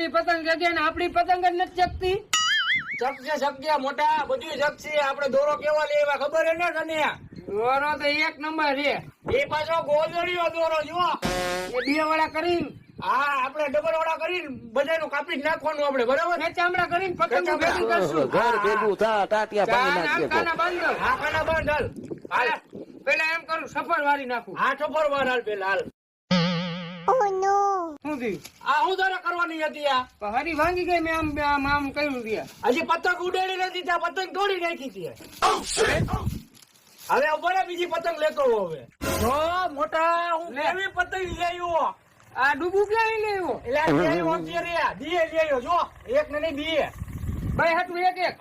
એવી પતંગ જગે ને આપડી પતંગ જ નથી જગતી. શકશે મોટા બધું શકશે. આપણે દોરો કેવા લેવા ખબર હે ને તને? દોરો તો એક નંબર છે. એ પાછો ગોદડીયો દોરો જો. એ બે વાળા કરીને હા આપણે ડબલ વાળા કરીને બધાનું કાપી જ નાખવાનું આપણે, બરાબર? ને ચામડા કરીને પતંગ ભેગી કરશું. ઘર ભેગું થા ટાટિયા પાણી નાખીએ તો. આંકાના બાંધો. હા કાના બંધ હાલ. હાલ પેલા એમ કરું સફર વાળી નાખું. હા ચોપર વાર હાલ પેલા હાલ. શું થયું? આ હું તારે કરવાની હતી આ? પણ હરી ભાંગી ગઈ મેં આમ કહ્યું ત્યાં. હજી પતંગ ઉડાડી નથી ત્યાં પતંગ તોડી નાખી છે. હવે ઉભા બીજી પતંગ લેતો હોઉં હવે. જો મોટા હું કેવી પતંગ લઈ આવ્યો. આ ડૂબું ક્યાં લેવો? એટલે આ લઈ આવ્યો અત્યારે. દીએ લઈ આવ્યો જો. એક ને નહીં બે. ભાઈ હતું એક એક